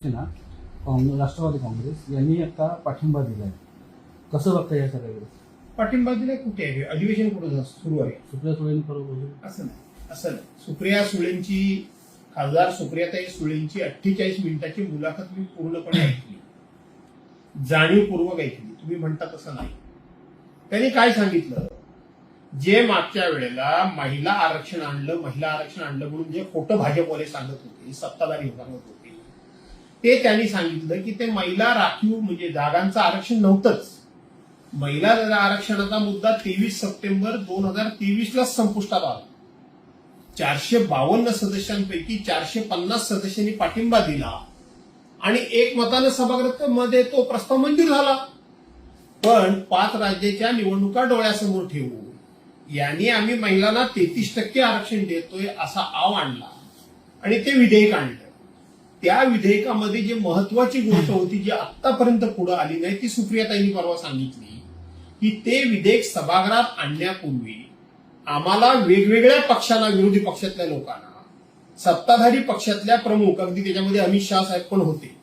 ना राष्ट्रवादी काँग्रेस यांनी आता पाठिंबा दिलाय. कसं बघता या सगळ्याकडे? पाठिंबा दिलाय कुठे आहे? अधिवेशन कुठं सुरू आहे? सुप्रिया सुळेंबरोबर असं नाही. सुप्रिया सुळेंची, खासदार सुप्रियाताई सुळेंची 48 मिनिटाची मुलाखत मी पूर्णपणे ऐकली, जाणीवपूर्वक ऐकली. तुम्ही म्हणता तसं नाही. त्यांनी काय सांगितलं, जे मागच्या वेळेला महिला आरक्षण आणलं म्हणून जे खोटं भाजपवाले सांगत होते, सत्ताधारी सांगत होते, ते त्यांनी सांगितलं की ते महिला राखीव म्हणजे जागांचं आरक्षण नव्हतंच. महिला आरक्षणाचा मुद्दा 23 सप्टेंबर 2023 ला संपुष्टात आला. 452 सदस्यांपैकी 450 सदस्यांनी पाठिंबा दिला आणि एकमतानं सभागृहामध्ये तो प्रस्ताव मंजूर झाला. पण 5 राज्याच्या निवडणुका डोळ्यासमोर ठेवून यांनी आम्ही महिलांना 33% आरक्षण देतोय असा आव आणला आणि ते विधेयक आणलं. त्या विधेयकामध्ये जी महत्वाची गोष्ट होती, जी आतापर्यंत पुढे आली नाही, ती सुप्रियाताईंनी परवा सांगितली की ते विधेयक सभागृहात आणण्यापूर्वी आम्हाला वेगवेगळ्या पक्षांना, विरोधी पक्षातल्या लोकांना, सत्ताधारी पक्षातल्या प्रमुख, अगदी त्याच्यामध्ये अमित शहा साहेब पण होते,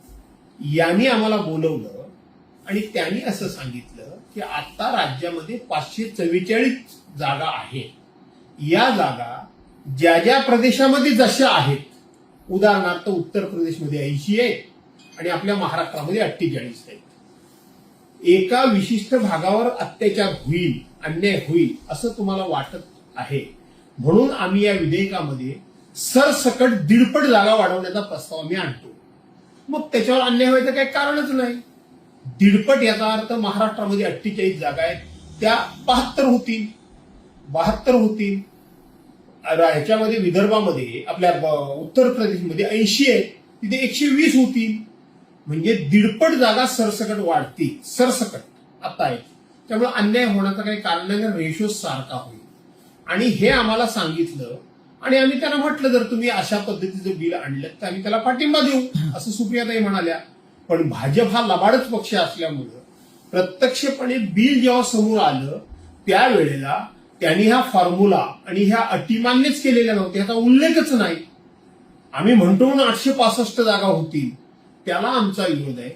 यांनी आम्हाला बोलवलं आणि त्यांनी असं सांगितलं की आता राज्यामध्ये 544 जागा आहेत. या जागा ज्या ज्या प्रदेशामध्ये जशा आहेत, उदाहरणार्थ उत्तर प्रदेशमध्ये 80 आहेत आणि आपल्या महाराष्ट्रामध्ये 48 आहेत. एका विशिष्ट भागावर अत्याचार होईल, अन्याय होईल असं तुम्हाला वाटत आहे म्हणून आम्ही या विधेयकामध्ये सरसकट 1.5 जागा वाढवण्याचा प्रस्ताव आम्ही आणतो. मग त्याच्यावर अन्याय व्हायचं काही कारणच नाही. 1.5 याचा अर्थ महाराष्ट्रामध्ये 48 जागा आहेत, त्या 72 होतील. ह्याच्यामध्ये विदर्भामध्ये, आपल्या उत्तर प्रदेशमध्ये 80 आहे, तिथे 120 होतील. म्हणजे 1.5 जागा सरसकट वाढतील, सरसकट आता आहे. त्यामुळे अन्याय होण्याचं काही कारण नाही, रेशो सारखा होईल. आणि हे आम्हाला सांगितलं आणि आम्ही त्यांना म्हटलं, जर तुम्ही अशा पद्धतीचं बिल आणलं तर आम्ही त्याला पाठिंबा देऊ, असं सुप्रियाताई म्हणाल्या. पण भाजप हा लबाडच पक्ष असल्यामुळं प्रत्यक्षपणे बिल जेव्हा समोर आलं त्यावेळेला त्यांनी हा फॉर्म्युला आणि ह्या अटी मान्यच केलेल्या नव्हत्या, ह्याचा उल्लेखच नाही. आम्ही म्हणतो ना 865 जागा होतील, त्याला आमचा विरोध आहे.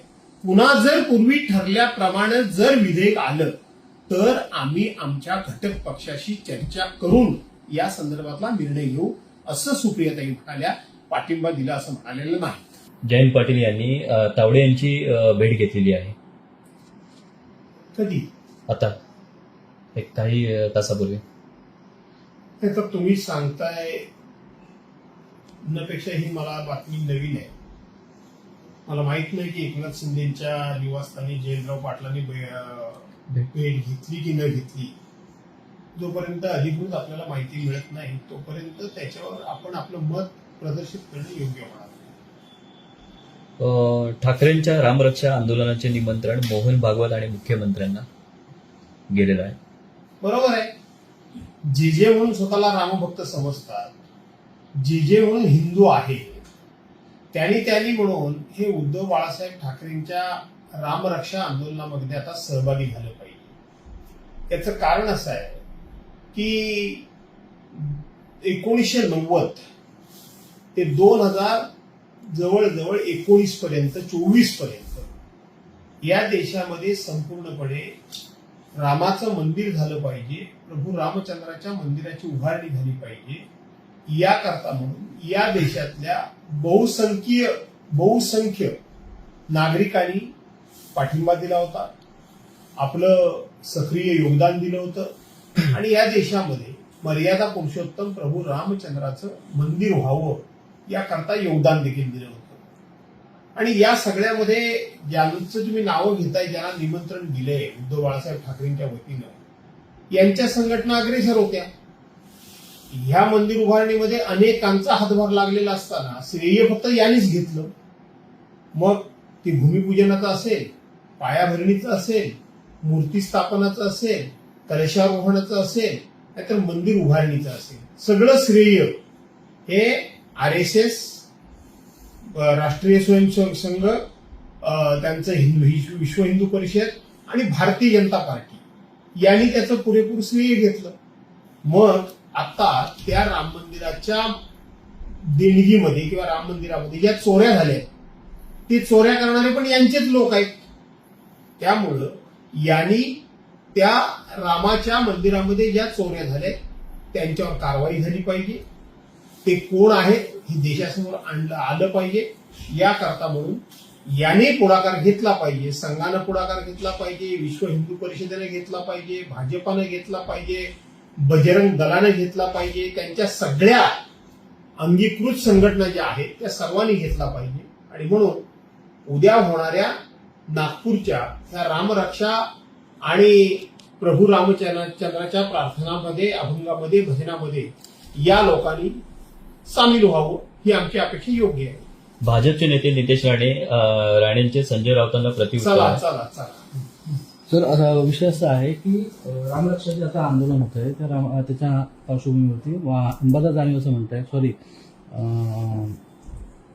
पुन्हा जर पूर्वी ठरल्याप्रमाणे जर विधेयक आलं तर आम्ही आमच्या घटक पक्षाशी चर्चा करून या संदर्भातला निर्णय घेऊ, असं सुप्रियाताई म्हणाल्या. पाठिंबा दिला असं म्हणालेलं नाही. जयंत पाटील यांनी तावडे यांची भेट घेतलेली आहे. कधी? आता एक काही तासापूर्वी. ते तर तुम्ही सांगताय नपेक्षा ही मला बातमी नवीन आहे. मला माहित नाही की एकनाथ शिंदेच्या निवासस्थानी जयंतराव पाटलांनी भेट घेतली की न घेतली. जोपर्यंत अधिकृत आपल्याला माहिती मिळत नाही तोपर्यंत त्याच्यावर आपण आपलं मत प्रदर्शित करणं योग्य होणार. ठाकरेंच्या रामरक्षा आंदोलनाचे निमंत्रण मोहन भागवत आणि मुख्यमंत्र्यांना गेलेलं आहे. बरोबर आहे. जे म्हणून स्वतःला रामभक्त समजतात, जे म्हणून हिंदू आहे, त्यांनी म्हणून हे उद्धव बाळासाहेब ठाकरेंच्या रामरक्षा आंदोलनामध्ये आता सहभागी झालं पाहिजे. याचं कारण असं आहे की 1990 ते 2000 जवळजवळ 19 पर्यंत, 24 पर्यंत या देशामध्ये संपूर्णपणे रामाचं मंदिर झालं पाहिजे, प्रभू रामचंद्राच्या मंदिराची उभारणी झाली पाहिजे. याकरता म्हणून या देशातल्या बहुसंख्य नागरिकांनी पाठिंबा दिला होता, आपलं सक्रिय योगदान दिलं होतं आणि या देशामध्ये मर्यादा पुरुषोत्तम प्रभू रामचंद्राचं मंदिर व्हावं याकरता योगदान देखील दिलं होतं. आणि या सगळ्यामध्ये ज्यांचं तुम्ही नावं घेताय, ज्यांना निमंत्रण दिलंय उद्धव बाळासाहेब ठाकरेंच्या वतीनं, यांच्या संघटना अग्रेसर होत्या. ह्या मंदिर उभारणीमध्ये अनेकांचा हातभार लागलेला असताना श्रेय फक्त यांनीच घेतलं. मग ते भूमिपूजनाचं असेल, पायाभरणीचं असेल, मूर्ती स्थापनाचं असेल, कलशारोहणाचं असेल, नाहीतर मंदिर उभारणीचं असेल, सगळं श्रेय हे RSS, राष्ट्रीय स्वयंसेवक संघ, त्यांचं विश्व हिंदू परिषद आणि भारतीय जनता पार्टी यांनी त्याचं पुरेपूर श्रेय घेतलं. मग आता त्या राम मंदिराच्या देणगीमध्ये किंवा राम मंदिरामध्ये ज्या चोऱ्या झाल्या ती चोऱ्या करणारे पण यांचेच लोक आहेत. त्यामुळं यांनी त्या रामाच्या मंदिरामध्ये ज्या चोऱ्या झाल्या त्यांच्यावर कारवाई झाली पाहिजे. ते कोण आहेत हे देशासमोर आलं पाहिजे. याकरता म्हणून याने पुढाकार घेतला पाहिजे, संघानं पुढाकार घेतला पाहिजे, विश्व हिंदू परिषदेने घेतला पाहिजे, भाजपानं घेतला पाहिजे, बजरंग दलाने घेतला पाहिजे. त्यांच्या सगळ्या अंगीकृत संघटना ज्या आहेत त्या सर्वांनी घेतला पाहिजे. आणि म्हणून उद्या होणाऱ्या नागपूरच्या ह्या रामरक्षा आणि प्रभू रामचंद्राच्या प्रार्थनामध्ये, अभंगामध्ये, भजनामध्ये या लोकांनी सामील व्हावं ही आमची अपेक्षा योग्य आहे. भाजपचे नेते नितेश राणेंचे संजय राऊतांना प्रतिउत्तर. चला चला चला. सर, आता विषय असा आहे की रामरक्षाचे आता आंदोलन होत आहे त्याच्या पार्श्वभूमीवरती अंबादास दानवे असं म्हणतायत,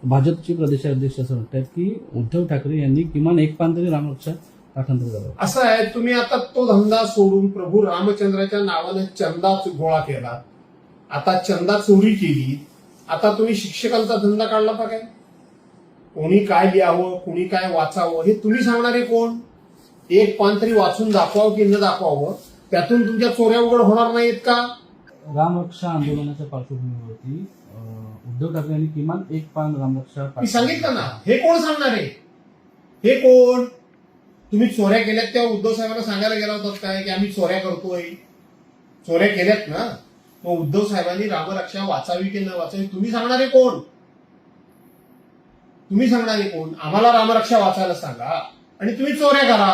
भाजपचे प्रदेशाध्यक्ष असं म्हणतात की उद्धव ठाकरे यांनी किमान एक पान तरी रामरक्षा पाठांतर करावं. असं आहे, तुम्ही आता तो धंदा सोडून प्रभू रामचंद्राच्या नावाने चंदा गोळा केला, आता चंदा चोरी केली, आता तुम्ही शिक्षकांचा धंदा काढला का काय? कोणी काय लिहावं, कोणी काय वाचावं हे तुम्ही सांगणारे कोण? एक पान तरी वाचून दाखवावं की न दाखवावं, त्यातून तुमच्या चोऱ्या उघड होणार नाहीत का? रामरक्षा आंदोलनाच्या पार्श्वभूमीवरती उद्धव ठाकरे यांनी किमान एक पान रामरक्षा मी सांगितलं ना, हे कोण सांगणार आहे? हे कोण? तुम्ही चोऱ्या केल्यात तेव्हा उद्धव साहेबांना सांगायला गेला होतात काय की आम्ही चोऱ्या करतोय? चोऱ्या केल्यात ना, मग उद्धव साहेबांनी रामरक्षा वाचावी की न वाचावी तुम्ही सांगणारे कोण? तुम्ही सांगणारे कोण? आम्हाला रामरक्षा वाचायला सांगा आणि तुम्ही चोऱ्या करा,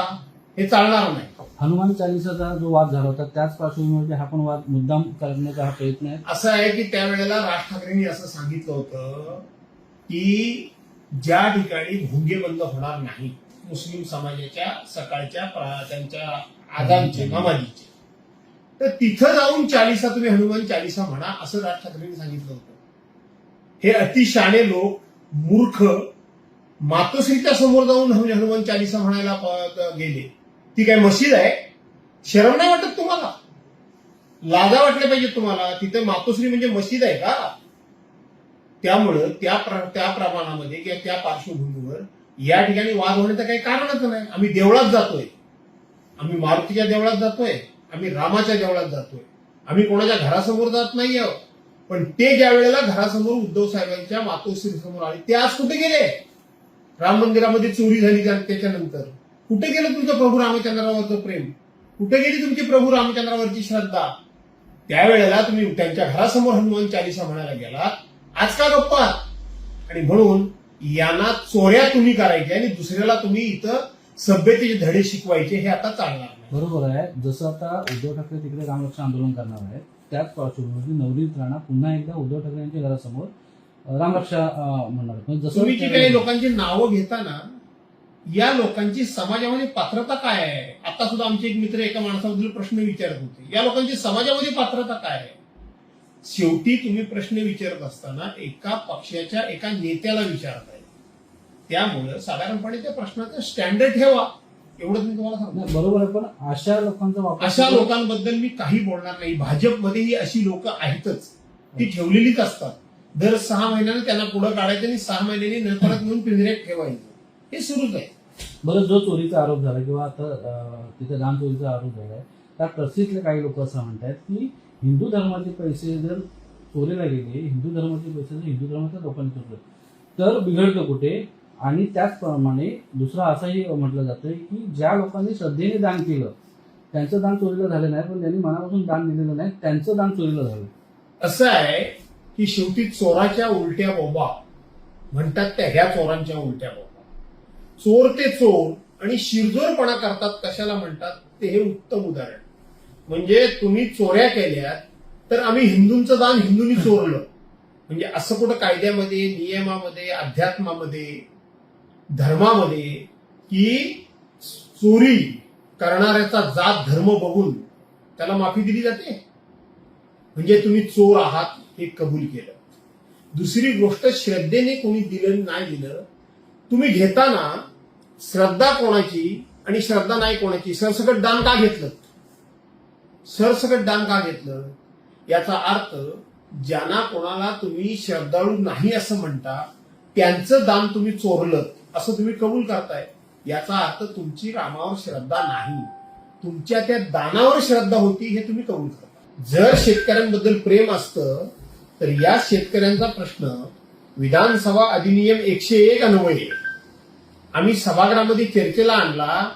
हे चालणार नाही. हनुमान चालीसाचा जो वाद झाला होता त्याच पार्श्वभूमीवरती हा पण वाद मुद्दाम करण्याचा हा प्रयत्न आहे. असं आहे की त्यावेळेला राज ठाकरेंनी असं सांगितलं होतं की ज्या ठिकाणी भोंगे बंद होणार नाही मुस्लिम समाजाच्या सकाळच्या त्यांच्या आदानचे नमाजीचे, तर तिथं जाऊन चालिसा तुम्ही हनुमान चालिसा म्हणा असं राज ठाकरेंनी सांगितलं होतं. हे अतिशाणे लोक मूर्ख मातोश्रीच्या समोर जाऊन हनुमान चालिसा म्हणायला गेले. ती काय मशीद आहे? शरम नाही वाटत तुम्हाला? लाजा वाटल्या पाहिजे तुम्हाला. तिथे मातोश्री म्हणजे मशीद आहे का? त्यामुळं त्या प्रमाणामध्ये किंवा त्या पार्श्वभूमीवर या ठिकाणी वाद होण्याचं काही कारणच नाही. आम्ही देवळात जातोय, आम्ही मारुतीच्या देवळात जातोय, आम्ही रामाच्या देवळात जातोय, आम्ही कोणाच्या घरासमोर जात नाही आहोत. पण ते ज्या वेळेला घरासमोर उद्धव साहेबांच्या मातोश्री समोर आले ते आज कुठे गेले? राम मंदिरामध्ये चोरी झाली त्याच्यानंतर कुठे गेलं तुमचं प्रभू रामचंद्रावरचं प्रेम? कुठे गेली तुमची प्रभू रामचंद्रावरची श्रद्धा? त्यावेळेला तुम्ही त्यांच्या घरासमोर हनुमान चालिसा म्हणायला गेलात, आज का गप्पा? आणि म्हणून यांना चोऱ्या तुम्ही करायच्या आणि दुसऱ्याला तुम्ही इथं सभ्यतेचे धडे शिकवायचे, हे आता चालणार नाही. बरोबर आहे. जसं आता उद्धव ठाकरे तिकडे रामरक्षा आंदोलन करणार आहेत त्याच पार्श्वभूमीवरती नवनीत राणा पुन्हा एकदा उद्धव ठाकरे यांच्या घरासमोर रामरक्षा म्हणणार आहेत. जसं तुम्ही जी काही लोकांची नावं घेताना या लोकांची समाजामध्ये पात्रता काय आहे? आता सुद्धा आमचे एक मित्र एका माणसाबद्दल प्रश्न विचारत होते, या लोकांची समाजामध्ये पात्रता काय आहे? शेवटी तुम्ही प्रश्न विचारत असताना एका पक्षाच्या एका नेत्याला विचारताय, त्यामुळे साधारणपणे त्या प्रश्नाचं स्टँडर्ड ठेवा, एवढंच मी तुम्हाला सांगतो. बरोबर आहे, पण अशा लोकांचा वापर अशा लोकांबद्दल मी काही बोलणार नाही. भाजपमध्येही अशी लोक आहेतच, ती ठेवलेलीच असतात. दर 6 महिन्याने त्यांना पुढे काढायचं आणि 6 महिन्यांनी परत नेऊन पिंजऱ्यात ठेवायचं, हे सुरूच आहे. बरं, जो चोरीचा आरोप झाला किंवा आता तिथे दान चोरीचा आरोप झालाय, त्या ट्रस्टीतले काही लोक असं म्हणतात की हिंदू धर्माचे पैसे जर चोरीला गेले, हिंदू धर्माचे पैसे जर हिंदू धर्माच्या लोकांनी चोरले तर बिघडतं कुठे? आणि त्याचप्रमाणे दुसरं असंही म्हटलं जातं की ज्या लोकांनी श्रद्धेने दान केलं त्यांचं दान चोरीला झालं नाही, पण ज्यांनी मनापासून दान दिलेलं नाही त्यांचं दान चोरीला झालं. असं आहे की शेवटी चोराच्या उलट्या बोबा म्हणतात त्या ह्या चोरांच्या उलट्या बोबा. चोर ते चोर आणि शिरजोरपणा करतात कशाला म्हणतात ते हे उत्तम उदाहरण. म्हणजे तुम्ही चोऱ्या केल्यात तर आम्ही हिंदूंचं दान हिंदूंनी चोरलं, म्हणजे असं कुठं कायद्यामध्ये, नियमामध्ये, अध्यात्मामध्ये, धर्मामध्ये की चोरी करणाऱ्याचा जात धर्म बघून त्याला माफी दिली जाते? म्हणजे तुम्ही चोर आहात हे कबूल केलं. दुसरी गोष्ट, श्रद्धेने कोणी दिलं नाही दिलं, तुम्ही घेताना श्रद्धा कोणाची आणि श्रद्धा नाही कोणाची, सरसकट दान का घेतलं? सरसकट दान का घेतलं? याचा अर्थ ज्यांना कोणाला तुम्ही श्रद्धाळू नाही असं म्हणता त्यांचं दान तुम्ही चोरलं, असं तुम्ही कबूल करताय. याचा अर्थ तुमची रामावर श्रद्धा नाही, तुमच्या त्या दानावर श्रद्धा होती हे तुम्ही कबूल करता. जर शेतकऱ्यांबद्दल प्रेम असतं तर या शेतकऱ्यांचा प्रश्न विधानसभा अधिनियम 101 अन्वये आम्ही सभागृहामध्ये चर्चेला आणला.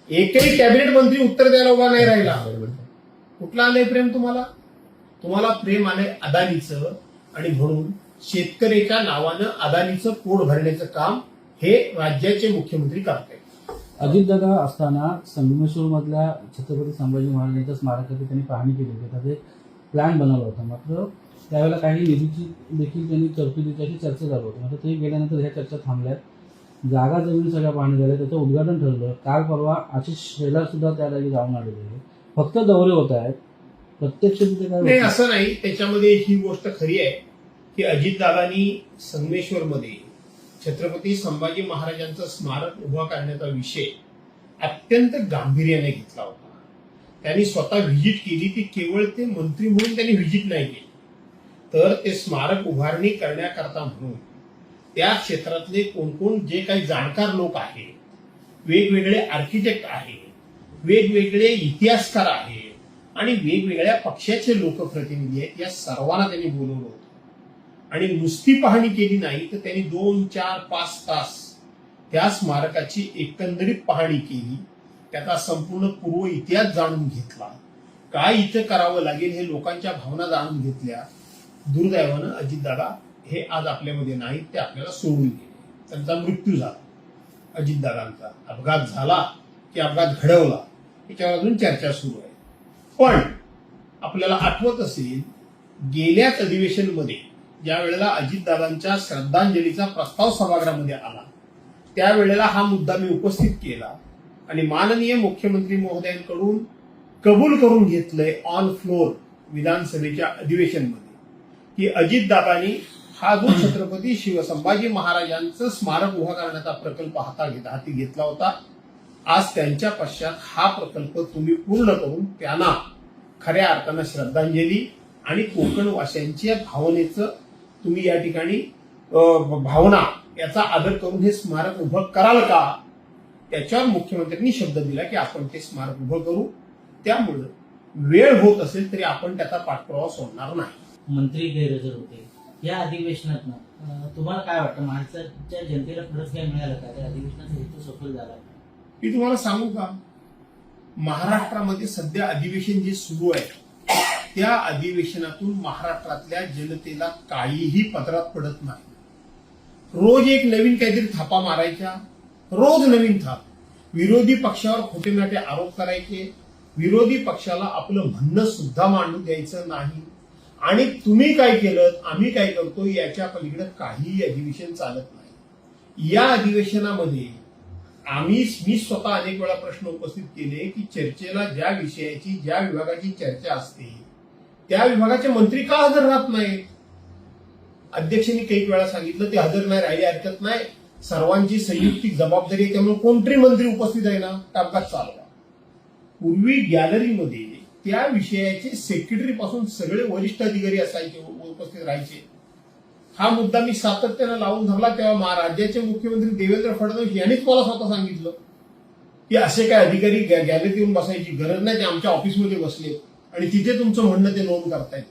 एकही कॅबिनेट मंत्री उत्तर द्यायला उभा नाही राहिला. कुठलं आलंय प्रेम तुम्हाला? तुम्हाला प्रेम आलंय अदानीचं, आणि म्हणून शेतकऱ्याच्या नावानं अदानीचं पोट भरण्याचं काम हे राज्याचे मुख्यमंत्री करतायत. अजितदादा असताना संगमेश्वर मधल्या छत्रपती संभाजी महाराजांच्या स्मारकाची त्यांनी पाहणी केली होती. त्याचा एक प्लॅन बनवला होता. मात्र त्यावेळेला काही निधीची देखील त्यांनी तरतुदीची अशी चर्चा चालू होती. मात्र ते गेल्यानंतर ह्या चर्चा थांबल्यात. जागा जमीन सगळ्या पाहणी झाल्या, त्याचं उद्घाटन ठरलं. काल परवा आशिष शेलार सुद्धा त्या जागी जाऊन आलेले आहे. फक्त दौरे होत आहेत, प्रत्यक्ष तिथे काय नाही होत असं नाही. त्याच्यामध्ये ही गोष्ट खरी आहे की अजितदादांनी संगमेश्वरमध्ये छत्रपती संभाजी महाराजांचं स्मारक उभा करण्याचा विषय अत्यंत गांभीर्याने घेतला होता. त्यांनी स्वतः व्हिजिट केली. ती केवळ ते मंत्री म्हणून त्यांनी व्हिजिट नाही केली, तर ते स्मारक उभारणी करण्याकरता म्हणून त्या क्षेत्रातले कोण कोण जे काही जाणकार लोक आहेत, वेगवेगळे आर्किटेक्ट आहेत, वेगवेगळे इतिहासकार आहेत आणि वेगवेगळ्या पक्षाचे लोकप्रतिनिधी आहेत, या सर्वांना त्यांनी बोलवलं होतं. आणि नुसती पाहणी केली नाही तर त्यांनी 2, 4, 5 तास त्या स्मारकाची एकंदरीत पाहणी केली. त्याचा संपूर्ण पूर्व इतिहास जाणून घेतला. काय इथं करावं लागेल हे लोकांच्या भावना जाणून घेतल्या. दुर्दैवानं अजितदादा हे आज आपल्यामध्ये नाहीत, ते आपल्याला सोडून गेले. त्यांचा मृत्यू झाला. अजितदादांचा अपघात झाला की अपघात घडवला याच्यावर अजून चर्चा सुरू आहे. पण आपल्याला आठवत असेल गेल्याच अधिवेशनमध्ये ज्या वेळेला अजितदादांच्या श्रद्धांजलीचा प्रस्ताव सभागृहामध्ये आला त्यावेळेला हा मुद्दा मी उपस्थित केला आणि माननीय मुख्यमंत्री महोदयांकडून कबूल करून घेतलंय ऑन फ्लोर विधानसभेच्या अधिवेशनमध्ये की अजितदादांनी हा जो छत्रपती संभाजी महाराजांचं स्मारक उभा करण्याचा प्रकल्प हाती घेतला होता, आज त्यांच्या पश्चात हा प्रकल्प तुम्ही पूर्ण करून त्यांना खऱ्या अर्थानं श्रद्धांजली आणि कोकणवासियांच्या भावनेचं तुम्ही या ठिकाणी भावना याचा आदर करून हे स्मारक उभं कराल का? त्याच्यावर मुख्यमंत्र्यांनी शब्द दिला की आपण ते स्मारक उभं करू. त्यामुळं वेळ होत असेल तरी आपण त्याचा पाठपुरावा सोडणार नाही. मंत्री गैरहजर होते या अधिवेशनात. तुम्हाला काय वाटतं, महाराष्ट्राच्या जनतेला खरंच काय मिळालं का? त्या अधिवेशनाचा हेतू सफल झाला? मी तुम्हाला सांगू का, महाराष्ट्रामध्ये सध्या अधिवेशन जे सुरू आहे त्या अधिवेशनातून महाराष्ट्रातल्या जनतेला काहीही पदरात पडत नाही. रोज एक नवीन काहीतरी थापा मारायच्या, रोज नवीन थाप. विरोधी पक्षावर खोटे नाटे आरोप करायचे, विरोधी पक्षाला आपलं म्हणणं सुद्धा मांडू द्यायचं नाही. आणि तुम्ही काय केलं, आम्ही काय करतो याच्या पलीकडे काहीही अधिवेशन चालत नाही. या अधिवेशनामध्ये मी स्वतः अनेक वेळा प्रश्न उपस्थित केले की चर्चेला ज्या विषयाची ज्या विभागाची चर्चा असते त्या विभागाचे मंत्री का हजर राहत नाहीत? अध्यक्षांनी काही वेळा सांगितलं ते हजर नाही राहिले हरकत नाही, सर्वांची संयुक्तिक जबाबदारी आहे, त्यामुळे कोणतरी मंत्री उपस्थित आहे ना कामकाज चालवा. पूर्वी गॅलरीमध्ये त्या विषयाचे सेक्रेटरी पासून सगळे वरिष्ठ अधिकारी असायचे, उपस्थित राहायचे. हा मुद्दा मी सातत्यानं लावून धरला तेव्हा राज्याचे मुख्यमंत्री देवेंद्र फडणवीस यांनीच मला स्वतः सांगितलं की असे काय अधिकारी गॅलरीत येऊन बसायची गरज नाही, ते आमच्या ऑफिसमध्ये बसले आणि तिथे तुमचं म्हणणं ते नोंद करतायत.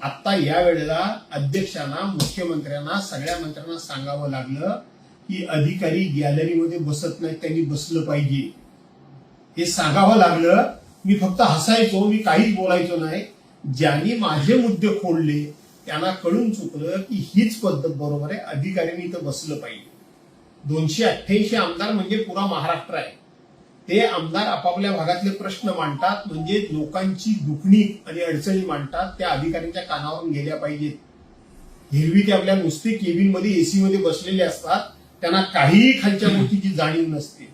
आता या वेळेला अध्यक्षांना, मुख्यमंत्र्यांना, सगळ्या मंत्र्यांना सांगावं लागलं की अधिकारी गॅलरीमध्ये बसत नाहीत, त्यांनी बसलं पाहिजे. हे सांगावं लागलं. मी फक्त हसायचो, मी काहीच बोलायचो नाही. ज्यांनी माझे मुद्दे खोडले त्यांना कळून चुकलं की हीच पद्धत बरोबर आहे, अधिकाऱ्यांनी इथं बसलं पाहिजे. 288 आमदार म्हणजे पुरा महाराष्ट्र आहे. ते आमदार आपापल्या भागातले प्रश्न मांडतात, म्हणजे लोकांची दुखणी आणि अडचणी मांडतात, त्या अधिकाऱ्यांच्या कानावरून गेल्या पाहिजेत. हिरवी ते आपल्या नुसते केबिनमध्ये एसी मध्ये बसलेले असतात, त्यांना काहीही खालच्या गोष्टीची जाणीव नसते.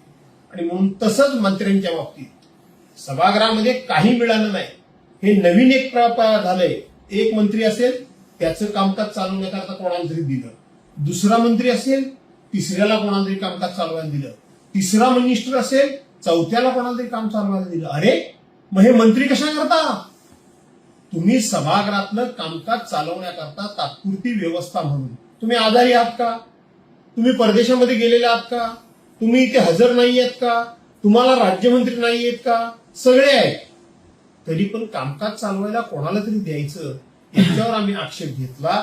आणि म्हणून तसंच मंत्र्यांच्या बाबतीत सभागृहामध्ये काही मिळालं नाही. हे नवीन एक झालंय. एक मंत्री असेल त्याचं कामकाज चालवण्याकरता कोणाला तरी दिलं, दुसरा मंत्री असेल तिसऱ्याला कोणाला तरी कामकाज चालवायला दिलं, तिसरा मिनिस्टर असेल चौथ्याला कोणाला तरी काम चालवायला दिलं. अरे मग हे मंत्री कशा करता? तुम्ही सभागृहातलं कामकाज चालवण्याकरता तात्पुरती व्यवस्था म्हणून तुम्ही आजारी आहात का? तुम्ही परदेशामध्ये गेलेले आहात का? तुम्ही इथे हजर नाही आहेत का? तुम्हाला राज्यमंत्री नाही आहेत का? सगळे आहेत. तरी पण कामकाज चालवायला कोणाला तरी द्यायचं, याच्यावर आम्ही आक्षेप घेतला.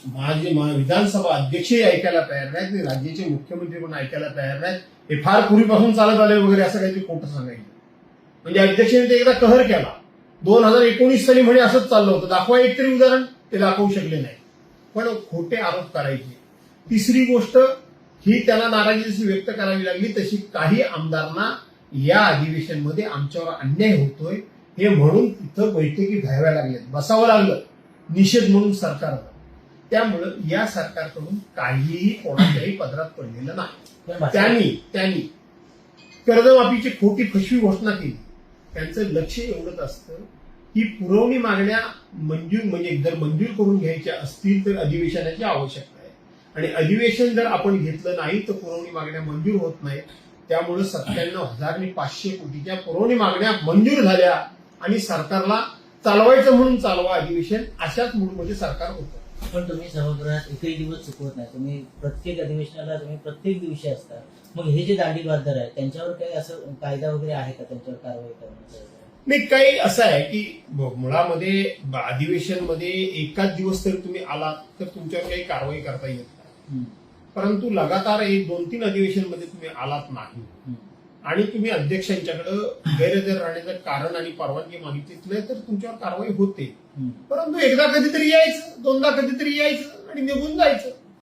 माझे विधानसभा अध्यक्षही ऐकायला तयार नाहीत आणि राज्याचे मुख्यमंत्री पण ऐकायला तयार नाहीत. हे फार पूर्वीपासून चालत आले वगैरे असं काहीतरी खोटं सांगायचं. म्हणजे अध्यक्षांनी ते एकदा कहर केला. 2019 साली म्हणे असंच चाललं होतं. दाखवा एक तरी उदाहरण, ते दाखवू शकले नाही. पण खोटे आरोप करायचे. तिसरी गोष्ट ही त्याला नाराजी जशी व्यक्त करावी लागली तशी काही आमदारांना या अधिवेशनमध्ये आमच्यावर अन्याय होतोय हे म्हणून तिथं बैठकी घ्याव्या लागल्या, बसावं लागलं निषेध म्हणून सरकारनं. त्यामुळं या सरकारकडून काहीही कोणाच्याही पदरात पडलेलं नाही. त्यांनी कर्जमाफीची खोटी फसवी घोषणा केली. त्यांचं लक्ष एवढंच असतं की पुरवणी मागण्या म्हणजे जर मंजूर करून घ्यायच्या असतील तर अधिवेशनाची आवश्यकता आहे आणि अधिवेशन जर आपण घेतलं नाही तर पुरवणी मागण्या मंजूर होत नाहीत. त्यामुळे 97,500 कोटीच्या पुरवणी मागण्या मंजूर झाल्या आणि सरकारला चालवायचं म्हणून चालवा अधिवेशन, अशाच मूडमध्ये सरकार होतं. पण तुम्ही सभागृहात एकही दिवस चुकवत नाही. तुम्ही प्रत्येक अधिवेशनाला तुम्ही प्रत्येक दिवशी असता. मग हे जे दांडीवाददार आहेत त्यांच्यावर काही असं कायदा वगैरे आहे का त्यांच्यावर कारवाई करण्याचं? नाही, काही असं आहे की मुळामध्ये अधिवेशनमध्ये एकाच दिवस जर तुम्ही आलात तर तुमच्यावर काही कारवाई करता येत नाही. परंतु लगातार 1-2-3 अधिवेशनमध्ये तुम्ही आलात नाही आणि तुम्ही अध्यक्षांच्याकडे गैरहजर राहण्याचं कारण आणि परवानगी मागितलीच नाही तर तुमच्यावर कारवाई होते. परंतु एकदा कधीतरी यायचं, दोनदा कधीतरी यायचं आणि निघून जायचं.